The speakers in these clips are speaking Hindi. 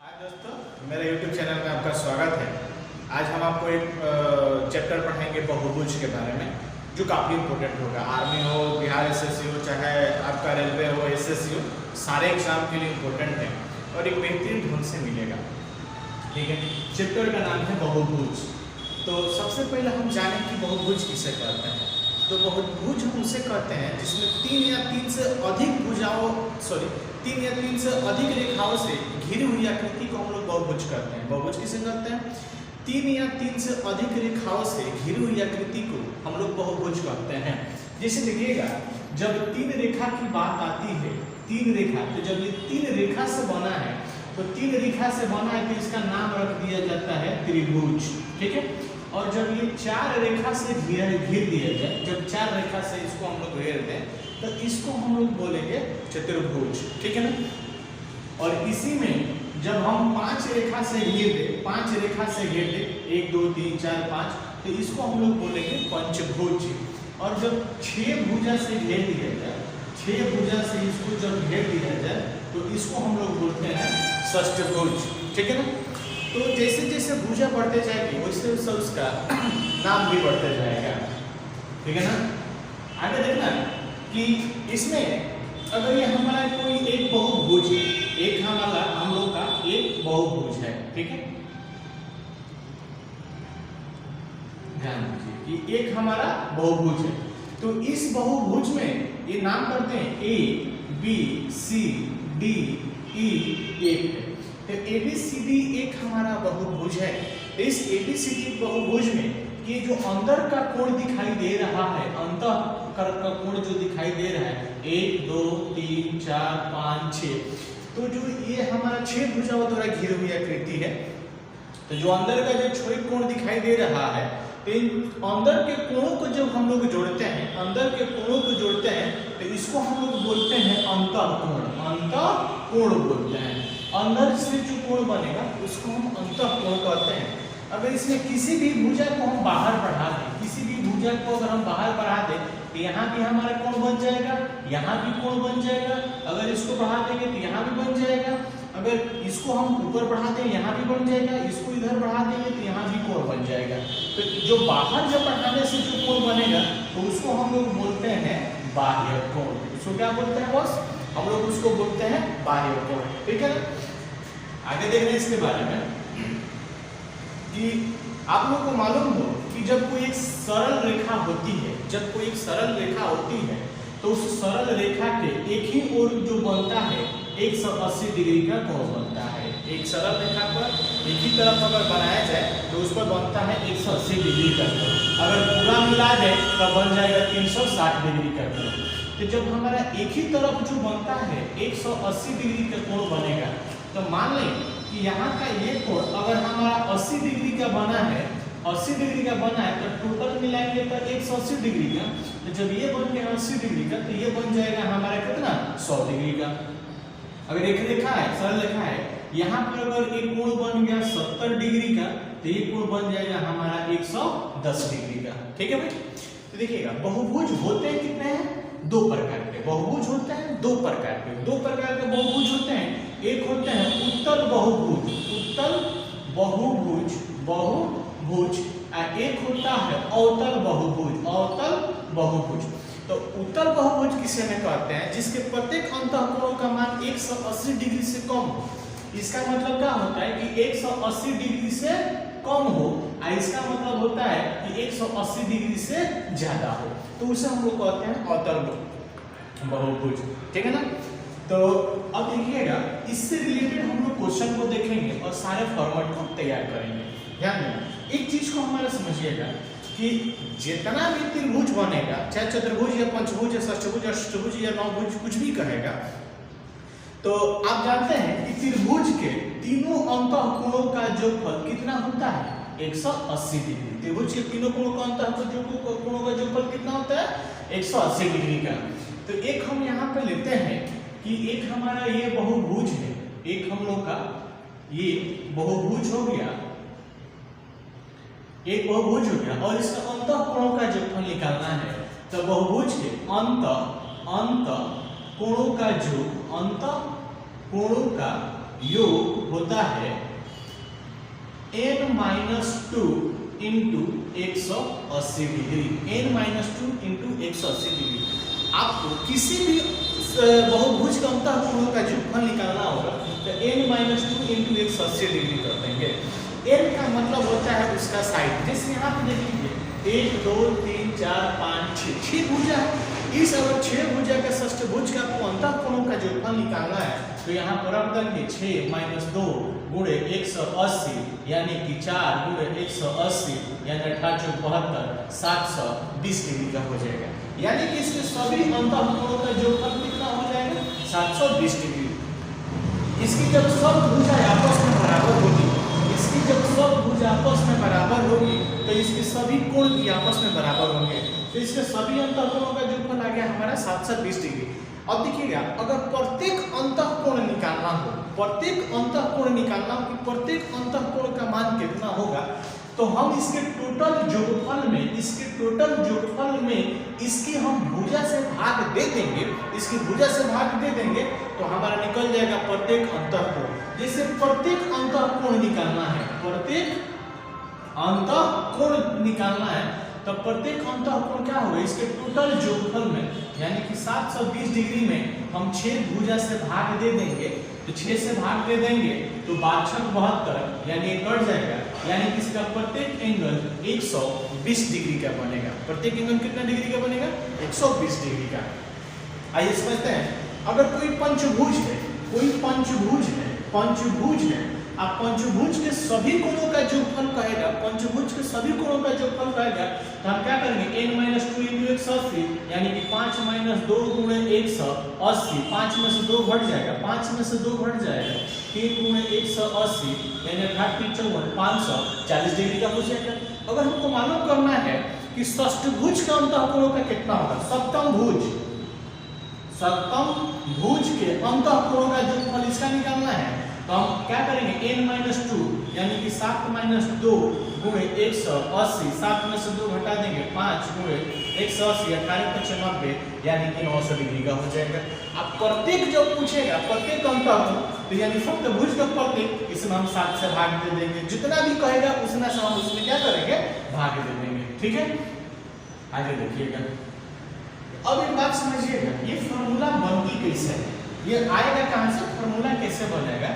हाय दोस्तों, मेरे YouTube चैनल में आपका स्वागत है। आज हम आपको एक चैप्टर पढ़ाएंगे बहुभुज के बारे में, जो काफ़ी इम्पोर्टेंट होगा। आर्मी हो, बिहार एसएससी हो, चाहे आपका रेलवे हो, एसएससी हो, सारे एग्जाम के लिए इम्पोर्टेंट है और एक बेहतरीन ढंग से मिलेगा। ठीक है, चैप्टर का नाम है बहुभुज। तो सबसे पहले हम जानें कि बहुभुज किसे कहते हैं। तो बहुभुज हम उसे कहते हैं जिसमें तीन या तीन से अधिक रेखाओं से घिरी हुई आकृति को हम लोग बहुभुज कहते हैं। बहुभुज किसे कहते हैं? तीन या तीन से अधिक रेखाओं से घिरी हुई आकृति को हम लोग बहुभुज कहते हैं। जैसे देखिएगा, जब तीन रेखा की बात आती है, तीन रेखा, तो जब ये तीन रेखा से बना है, तो तीन रेखा से बना है तो इसका नाम रख दिया जाता है त्रिभुज। ठीक है, और जब ये चार रेखा से घेर दिया जाए, जब चार रेखा से इसको हम लोग घेर दें, तो इसको हम लोग बोलेंगे चतुर्भुज। ठीक है ना। और इसी में जब हम पांच रेखा से घेर दे, पांच रेखा से घेर दे, 1 2 3 4 5, तो इसको हम लोग बोलेंगे पंचभुज। और जब छह भुजा से घेर दिया जाए, छह भुजा से इसको जब घेर दिया जाए, तो इसको हम लोग बोलते हैं षष्ठभुज। ठीक है ना। तो जैसे जैसे भुजा बढ़ते जाएगी, वैसे वैसे उसका नाम भी बढ़ते जाएगा। ठीक है ना। आगे देखना कि इसमें अगर ये हमारा कोई एक बहुभुज है, एक हमारा हम लोग का एक बहुभुज है। ठीक है, ध्यान दीजिए कि एक हमारा बहुभुज है। तो इस बहुभुज में ये नाम करते हैं A B C D E एक। तो ABCD एक हमारा बहुभुज है। इस ABCD बहुभुज में ये जो अंदर का कोण दिखाई दे रहा है, अंतः का कोण जो दिखाई दे रहा है, 1 2 3 4 5 6, तो जो ये हमारा छह भुजाओं द्वारा घिरी हुई आकृति है, तो जो अंदर का जो छोर कोण दिखाई दे रहा है, तो इन अंदर के कोणों को जब हम लोग जोड़ते हैं, अंदर के कोणों को जोड़ते हैं, तो इसको हम लोग बोलते हैं अंतःकोण। अंतःकोण बोलते हैं। अंदर से जो कोण बनेगा उसको हम अंतःकोण कहते हैं। अगर इसमें किसी भी भुजा को हम बाहर बढ़ा दें, किसी भी भुजा को अगर हम बाहर बढ़ा दें, तो यहाँ भी हमारा कोण बन जाएगा, यहाँ भी कोण बन जाएगा। अगर इसको बढ़ा देंगे तो यहाँ भी बन जाएगा। अगर इसको हम ऊपर बढ़ा दें, यहाँ भी बन जाएगा। इसको इधर बढ़ा देंगे तो यहाँ भी कोण बन जाएगा। तो जो बाहर जब बढ़ाने से जो कोण बनेगा, तो उसको हम लोग बोलते हैं बाह्य कोण। उसको क्या बोलते हैं बॉस? हम लोग उसको बोलते हैं बाह्य कोण। ठीक है ना। आगे देख रहे हैं इसके बारे में कि आप लोग को मालूम हो कि जब कोई एक सरल रेखा होती है, जब कोई एक सरल रेखा होती है, तो उस सरल रेखा के एक ही ओर जो बनता है 180 डिग्री का कोण बनता है। एक सरल रेखा पर एक ही तरफ अगर बनाया जाए तो उस पर बनता है 180 डिग्री का कोण। अगर पूरा मिला जाए तो बन जाएगा 360 डिग्री का कोण। तो जब हमारा एक ही तरफ जो बनता है 180 डिग्री का कोण बनेगा, तो मान लें कि यहाँ का ये कोण अगर हमारा 80 डिग्री का बना है, 80 डिग्री का बना है, तो टोटल मिलाएंगे तो 180 डिग्री का। तो जब ये बन गया 80 डिग्री का, तो ये बन जाएगा हमारा कितना? 100 डिग्री का। अगर एक रेखा है, सरल रेखा है, यहाँ पर अगर एक कोण बन गया 70 डिग्री का, तो ये कोण बन जाएगा हमारा 110 डिग्री का। ठीक है भाई। तो देखिएगा, बहुभुज होते हैं कितने हैं? दो प्रकार के बहुभुज होते हैं। दो प्रकार के बहुभुज होते हैं। एक होते हैं उत्तल बहुभुज, उत्तल बहुभुज, बहुभुज, और एक होता है अवतल बहुभुज, अवतल बहुभुज। तो उत्तल बहुभुज किसे में कहते हैं? जिसके प्रत्येक अंतःकोण का मान 180 डिग्री से कम हो। इसका मतलब क्या होता है कि 180 डिग्री से कम हो, और इसका मतलब होता है कि 180 डिग्री से ज्यादा हो, तो उसे हम लोग कहते हैं अवतल बहुभुज। ठीक है ना। तो अब देखिएगा, इससे रिलेटेड हम लोग क्वेश्चन को देखेंगे और सारे फॉर्मेट को तैयार करेंगे। ध्यान देना, एक चीज को हमारा समझिएगा कि जितना भी त्रिभुज बनेगा, चाहे चतुर्भुज या पंचभुज या षष्ठभुज या अष्टभुज या नवभुज कुछ भी कहेगा, तो आप जानते हैं कि त्रिभुज के तीनों अंतःकोणों का जोगफल कितना होता है? 180 डिग्री। त्रिभुज के तीनों कोणों का अंतःकोणों का जोगफल कितना होता है? 180 डिग्री का। तो एक हम यहाँ पे लेते हैं कि एक हमारा ये बहुभुज है, एक हम लोग का ये बहुभुज हो गया, एक बहुभुज हो गया, और इसका अंतःकोणों का जोगफल निकालना है। तो बहुभुज के अंतःकोणों का योग होता है n-2 into 180 degree. n-2 into 180 degree. आपको किसी भी बहुभुज का अंतःकोणों का योगफल निकालना होगा तो n-2 इंटू 180 डिग्री कर देंगे। n का मतलब होता है उसका साइड। जैसे यहाँ पे देख लीजिए 1 2 3 4 5 6 भुजा है। इस अगर 6 भुजा के षष्ठभुज का आपको अंतःकोणों का योगफल निकालना है तो यहाँ पर रख देंगे 6 - 2 गुणे 180 यानी कि 4 गुणे 180 यानी 18 72 720 डिग्री का हो जाएगा। यानी कि इसके सभी अंतःकोणों का योगफल कितना हो जाएगा 720 डिग्री। इसकी जब सब भुजाएं आपस में बराबर होगी, इसकी जब सब भुज आपस में बराबर होगी तो इसके सभी कोण भी आपस में बराबर होंगे। तो इसके सभी अंतःकोणों का योगफल आ गया हमारा 720 डिग्री। अब देखिएगा अगर प्रत्येक अंतःकोण निकालना हो, प्रत्येक अंतःकोण निकालना हो कि प्रत्येक अंतःकोण का मान कितना होगा तो हम इसके टोटल योगफल में, इसके टोटल योगफल में इसकी हम भुजा से भाग दे देंगे, इसकी भुजा से भाग दे देंगे तो हमारा निकल जाएगा प्रत्येक अंतःकोण। जैसे प्रत्येक अंतःकोण निकालना है, प्रत्येक अंतःकोण निकालना है तो प्रत्येक अंतःकोण क्या होगा इसके टोटल योगफल में यानी कि 720 डिग्री में हम 6 भुजा से भाग दे देंगे तो 6 से भाग दे देंगे तो 72 यानी कट जाएगा। यानी कि इसका प्रत्येक एंगल 120 डिग्री का बनेगा। प्रत्येक एंगल कितना डिग्री का बनेगा 120 डिग्री का। आइए समझते हैं अगर कोई पंचभुज है, कोई पंचभुज है, पंचभुज है, आप पंचभुज के सभी कोणों का योगफल कहेगा, पंचभुज के सभी कोणों का योगफल कहेगा तो हम क्या करेंगे n-2 इंटू 180 यानी कि 5 - 2 गुणे 180, 5 में से 2 घट जाएगा, 5 में से 2 घट जाएगा, 3 गुणे 180 यानी 18 54 540 डिग्री का हो जाएगा। अगर हमको मालूम करना है कि षष्ठभुज का अंतःकोणों का कितना होगा, सप्तम भुज, सप्तम भुज के अंतःकोणों का योगफल इसका निकालना है तो हम क्या करेंगे n-2 यानी कि 7 - 2 गुणे 180, 7 में से 2 घटा देंगे 5 गुणे 180 18 90 यानी कि 900 डिग्री का हो जाएगा। अब प्रत्येक जब पूछेगा प्रत्येक अंतःकोण तो यानी सप्तभुज का प्रत्येक इसमें हम 7 से भाग दे देंगे, जितना भी कहेगा उतना से हम उसमें क्या करेंगे भाग दे देंगे। ठीक है, आगे देखिएगा। अब एक बात समझिएगा ये फॉर्मूला बनती कैसे है, ये आएगा कहां से, फॉर्मूला कैसे बनेगा।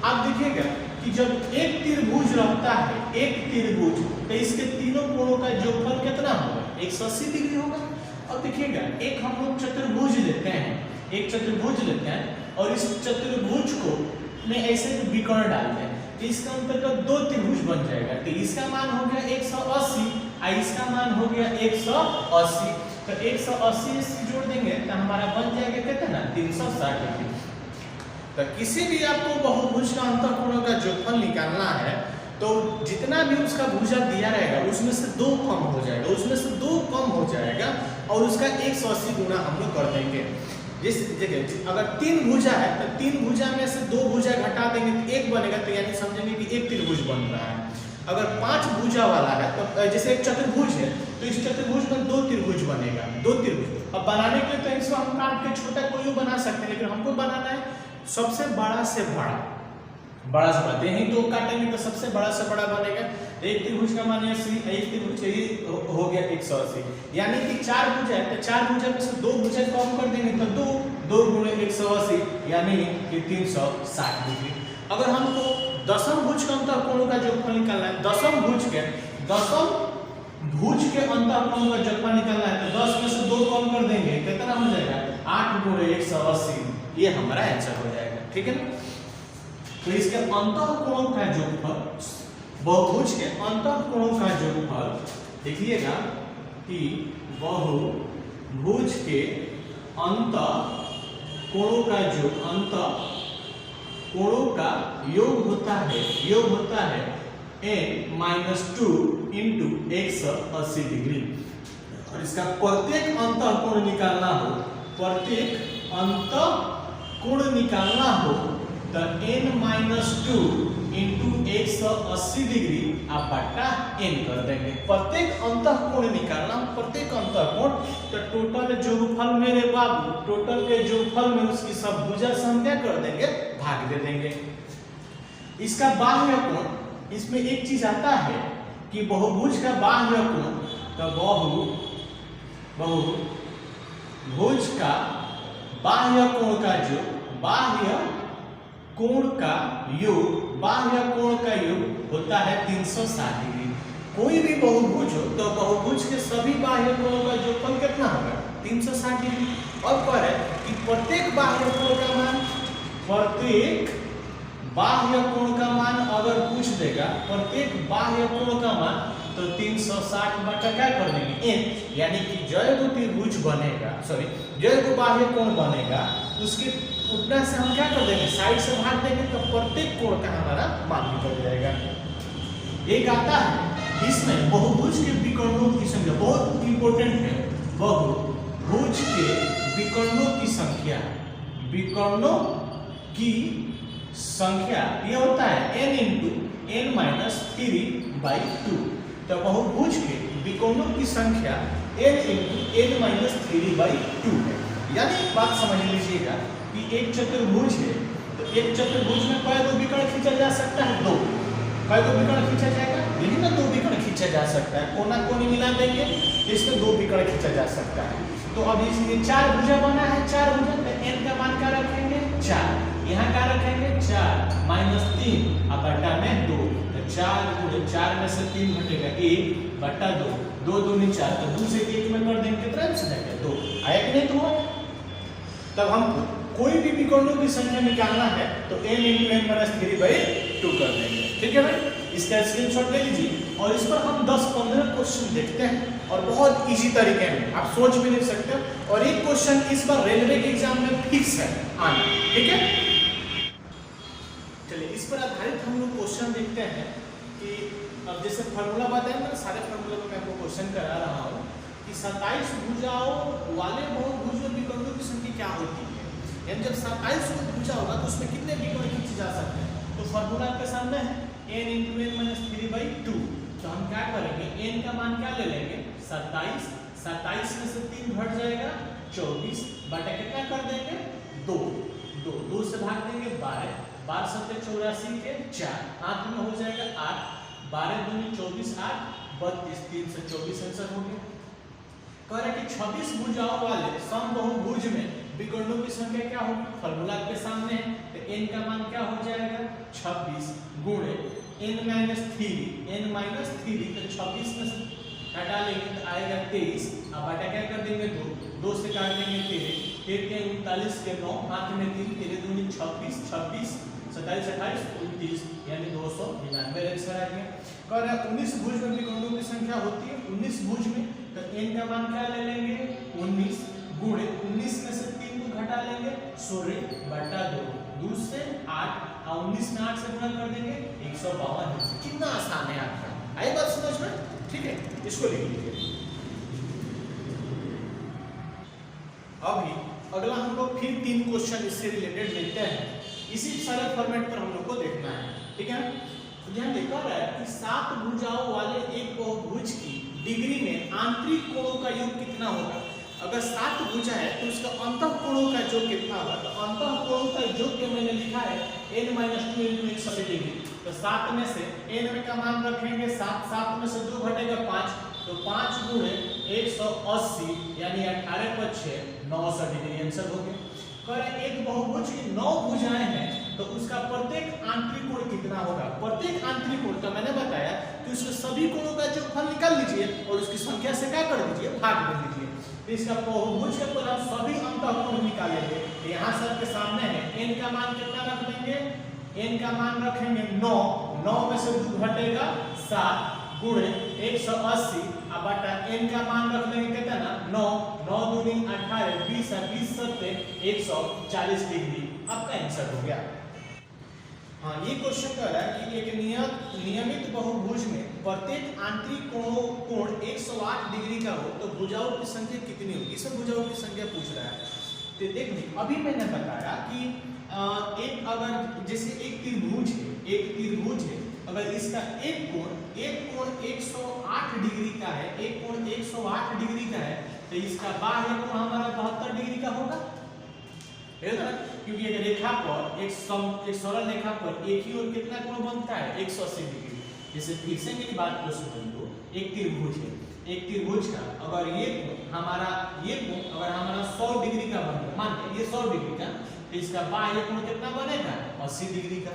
आप देखिएगा कि जब एक त्रिभुज रहता है, एक त्रिभुज तो इसके तीनों कोणों का योगफल कितना होगा 180 डिग्री होगा। अब देखिएगा एक हम लोग चतुर्भुज लेते हैं, एक चतुर्भुज लेते हैं और इस चतुर्भुज को में ऐसे विकर्ण डालते हैं तो इसका अंतर्गत 2 त्रिभुज बन जाएगा। तो इसका मान हो गया 180 और इसका मान हो गया 180 तो 180 से जोड़ देंगे तो हमारा बन जाएगा कितना 360 डिग्री। तो किसी भी आपको बहुभुज का अंतःकोणों का योगफल निकालना है तो जितना भी उसका भुजा दिया रहेगा उसमें से 2 कम हो जाएगा, उसमें से 2 कम हो जाएगा और उसका 180 गुना हम लोग कर देंगे। जिस जगह अगर 3 भुजा है तो 3 भुजा में से 2 भुजा घटा देंगे तो 1 बनेगा तो यानी समझेंगे कि एक त्रिभुज बन रहा है। अगर 5 भुजा वाला है तो जैसे एक चतुर्भुज है तो इस चतुर्भुज में 2 त्रिभुज बनेगा, 2 त्रिभुज। अब बनाने के लिए तो इसको हम काट के छोटा कोई बना सकते हैं लेकिन हमको बनाना है सबसे बड़ा से बड़ा, बड़ा से बड़ा। यही तो काटेंगे तो सबसे बड़ा से बड़ा बनेगा। एक त्रिभुज का मान 80, एक त्रिभुज हो गया 180 यानी कि 4 भुजा है तो 4 भुजा में से 2 भुजा कम कर देंगे तो 2 गुणे 180 यानी कि 360 डिग्री। अगर हमको दशम भुज के अंतःकोणों का योगफल निकालना है, दशम भुज के अंतःकोणों का योगफल निकालना है तो 10 में से 2 कम कर देंगे कितना हो जाएगा 8 गुणे 180 ये हमारा आंसर हो जाएगा। ठीक है ना, तो इसके अंतःकोणों का योगफल, बहुभुज के अंतःकोणों का योगफल देखिएगा कि बहुभुज के अंतःकोणों का कोणों का योग होता है n-2 इंटू 180 डिग्री। और इसका प्रत्येक अंतःकोण निकालना हो, प्रत्येक अंतःकोण निकालना हो तो n-2 इंटू 180 डिग्री आप बटा n कर देंगे। प्रत्येक अंतःकोण निकालना, प्रत्येक अंतःकोण तो टोटल योगफल मेरे बाबू, टोटल के योगफल में उसकी सब भुजा से हम क्या कर देंगे भाग दे देंगे। इसका बाह्य कोण, इसमें एक चीज आता है कि बहुभुज का बाह्य कोण, तो बहुभुज का बाह्य कोण का योग, बाह्य कोण का योग होता है 360 डिग्री। कोई भी बहुभुज हो तो बहुभुज के सभी बाह्य कोणों का योगफल कितना होगा? 360 डिग्री। अब कह रहे हैं कि प्रत्येक बाह्य कोण का मान अगर पूछ देगा, प्रत्येक बाह्य कोण का मान, तो 360 बटा क्या कर देंगे n, यानी कि जो त्रिभुज बनेगा, जो बाह्य कोण बनेगा उसके उतना से हम क्या कर देंगे, साइड से भाग देंगे, तो प्रत्येक कोण का हमारा मान निकल जाएगा। एक आता है इसमें बहुभुज के विकर्णों की संख्या, बहुत इंपॉर्टेंट है, बहुभुज के विकर्णों की संख्या, ये होता है n × n-3/2। तो बहुभुज के विकर्णों की संख्या n × n-3/2 है। यानी एक बात समझ लीजिएगा कि एक चतुर्भुज है, तो एक चतुर्भुज में कई दो विकर्ण खींचा जा सकता है? दो। कई दो विकर्ण खींचा जाएगा? यही ना, दो विकर्ण खींचा जा सकता है। कोना कोनी मिला देंगे, इसमें दो विकर्ण खींचा जा सकता है। तो अब इसलिए 4 भुजा बना है, 4 भुजा, तो n का मान क्या रखेंगे? 4। यहाँ क्या रखेंगे? 4 - 3 अब बटा में 2, तो 4 में से 3 घटेगा 1 बटा 2, 2 दूनी 4, तो 2 से 1 में कर देंगे, कितना आंसर आएगा? 2 आया कि नहीं? तो तब हम कोई भी विकर्णों की संख्या निकालना है तो n × n-3/2 कर देंगे। ठीक है भाई, इसका स्क्रीनशॉट ले लीजिए और इस पर हम 10-15 क्वेश्चन देखते हैं और बहुत इजी तरीके में, आप सोच भी नहीं सकते। और एक क्वेश्चन इस बार रेलवे के एग्जाम में फिक्स है आना, ठीक है। चलिए इस पर आधारित हम लोग क्वेश्चन देखते हैं कि अब जैसे फार्मूला बताया ना, सारे फार्मूला में मैं आपको क्वेश्चन करा रहा हूँ कि 27 भुजाओं वाले बहुभुज में विकर्णों की संख्या क्या होती है। यानी जब 27 भुजा होगा तो उसमें कितने विकर्ण खींचे जा सकते हैं? तो फार्मूला आपके सामने है n × n-3/2। तो हम क्या करेंगे, n का मान क्या ले लेंगे? 27 में से 3 घट जाएगा 24 बटा कितना कर देंगे? 2 से भाग देंगे 12 7 84 के 4 8 में हो जाएगा 8 12 दूनी 24 8 32 3 से 24 आंसर हो गया। कह रहे कि 26 भुजाओं वाले समबहुभुज में विकर्णों की संख्या क्या होगी? फार्मूला आपके सामने है, तो n का मान क्या हो जाएगा? 26 गुणे n-3, तो 26 में से हटा लेंगे तो आएगा 23, अब बटा क्या कर देंगे? 2 से काट देंगे 13 के 39 के 9 हाथ में 3 13 दूनी 26 27 28 29 यानी 299 आंसर आ गया। कह रहा है 19 भुज में विकर्णों की संख्या होती है 19 भुज में, तो n का मान क्या ले लेंगे? 19 गुणे 19 में से 3 को घटा लेंगे 16 बटा 2 से 8 और 19 में 8 से गुणा कर देंगे 152। कितना आसान है आपका, आई बात समझ में? ठीक है, इसको लिख लीजिए। अभी अगला हम लोग फिर 3 क्वेश्चन इससे रिलेटेड लेते हैं, इसी सरल फॉर्मेट पर हम लोग को देखना है। ठीक है, ध्यान देखा रहा है कि 7 भुजाओं वाले एक बहुभुज की डिग्री में आंतरिक कोणों का योग कितना होगा? अगर 7 भुजा है तो उसका अंतः कोणों का योग कितना होगा? तो अंतः कोणों का योग जो मैंने लिखा है n - 2 × 180 डिग्री। तो 7 में से n में का मान रखेंगे 7 में से 2 घटेगा 5, तो 5 गुणे 180 यानी 18 × 6 900 डिग्री आंसर हो गया। कह रहे एक बहुभुज की 9 भुजाएं हैं तो उसका प्रत्येक आंतरिक कोण कितना होगा? प्रत्येक आंतरिक कोण का मैंने बताया कि उसके सभी कोणों का योगफल निकाल लीजिए और उसकी संख्या से क्या कर दीजिए? भाग दे दीजिए। तो इसका बहुभुज के पर हम सभी अंतः कोण निकालेंगे। यहाँ सबके सामने है, n का मान कितना रख देंगे? n का मान रखेंगे 9 में से 2 घटेगा 7 गुणे 180 अब बटा n का मान रख लेंगे कितना? 9 दूनी 18 20 7 140 डिग्री आपका आंसर हो गया। हाँ, ये क्वेश्चन कह रहा है कि एक नियमित बहुभुज में प्रत्येक आंतरिक कोण 108 डिग्री का हो तो भुजाओं की संख्या कितनी होगी? इसे भुजाओं की संख्या पूछ रहा है। तो देखिए अभी मैंने बताया कि एक अगर जैसे एक त्रिभुज है, अगर इसका एक कोण 108 डिग्री का है, एक कोण 108 डिग्री का है, तो इसका बाह्य कोण हमारा 72 डिग्री का होगा। है ना, क्योंकि एक रेखा पर एक सरल रेखा पर एक ही ओर कितना कोण बनता है 180 डिग्री। जैसे फिर से मेरी बात को समझ लो, एक त्रिभुज है, एक त्रिभुज का अगर ये कोण हमारा 100 डिग्री का बनेगा, मान ये 100 डिग्री का, तो इसका बाह्य कोण कितना बनेगा 80 डिग्री का।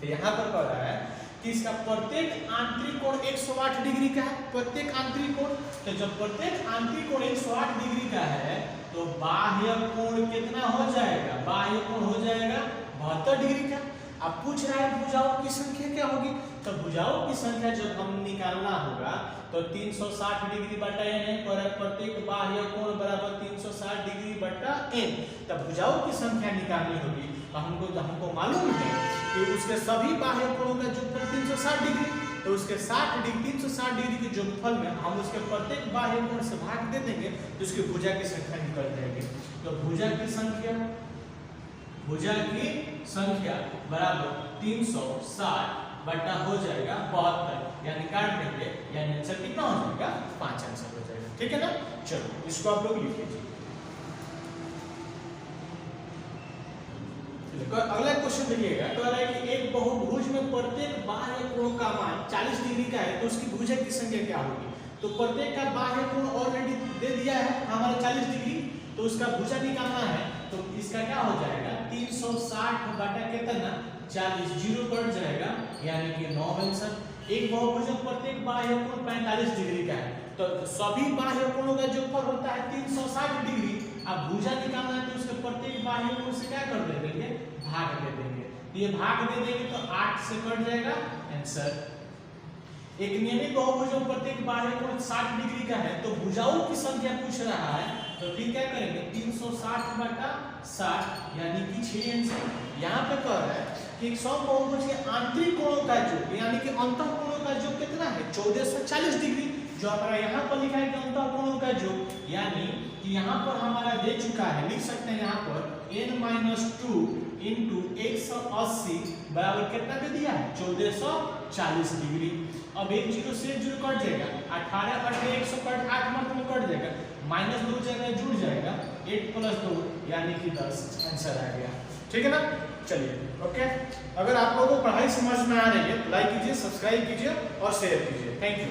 तो यहाँ पर कह रहा है कि इसका प्रत्येक आंतरिक कोण 108 डिग्री का है, प्रत्येक आंतरिक कोण। तो जब प्रत्येक आंतरिक कोण 108 डिग्री का है तो बाह्य कोण कितना हो जाएगा, बाह्य कोण हो जाएगा 72 डिग्री का। अब पूछ रहा है भुजाओं की संख्या क्या होगी, तो भुजाओं की संख्या जब हम निकालना होगा तो 360 डिग्री बटा n है, और प्रत्येक बाह्य कोण बराबर 360 डिग्री बटा n। तब भुजाओं की संख्या निकालनी होगी। हमको मालूम है कि उसके सभी बाह्य कोणों का जोगफल 360 डिग्री, तो उसके 360 डिग्री के जोगफल में हम उसके प्रत्येक बाह्य कोण से भाग दे देंगे तो उसकी भुजा की संख्या निकल जाएगी। तो भुजा की संख्या बराबर 360 बटा हो जाएगा 72, यानी काट देंगे, यानी आंसर कितना हो जाएगा 5 आंसर हो जाएगा। ठीक है ना, चलो इसको आप लोग लिख लीजिए। अगला क्वेश्चन देखिएगा, कह रहा है कि एक बहुभुज में प्रत्येक बाह्य कोण का मान 40 डिग्री का है, तो उसकी भुजा की संख्या क्या होगी। तो प्रत्येक का बाह्य कोण ऑलरेडी दे दिया है हमारा 40 डिग्री, तो उसका भुजा निकालना है। तो इसका क्या हो जाएगा 360 बटा कितना 40, जीरो कट जाएगा, यानी कि 9 आंसर। एक बहुभुज में प्रत्येक बाह्य कोण 45 डिग्री का है, तो सभी बाह्य कोणों का जोगफल होता है 360 डिग्री। अब भुजा निकालना है तो उसके प्रत्येक बाह्य कोण से क्या कर देंगे, भाग दे देंगे। ये भाग दे देंगे तो 8 से कट जाएगा आंसर। एक नियमित बहुभुज में प्रत्येक बाह्य कोण 60 डिग्री का है, तो भुजाओं की संख्या पूछ रहा है, तो फिर क्या करेंगे 360 बटा 60, यानी कि 6 आंसर। यहाँ पे कह रहा है कि एक समबाहुभुज के आंतरिक कोणों का योग, यानी कि अंतःकोणों का योग कितना है 1440 डिग्री, जो हमारा यहाँ पर लिखा है कि अंतःकोणों का योग, यानी कि यहाँ पर हमारा दे चुका है, लिख सकते हैं यहाँ पर n-2 इंटू 180 बराबर कितना दे दिया है 1440 डिग्री। अब एक जीरो से जीरो कट जाएगा, 18 कट 100 कट 8 मतलब कट जाएगा, -2 जगह जुड़ जाएगा, 8 + 2 यानी कि 10 आंसर आ गया। ठीक है ना, चलिए ओके। अगर आप लोगों को पढ़ाई समझ में आ रही है तो लाइक कीजिए, सब्सक्राइब कीजिए और शेयर कीजिए। Thank you.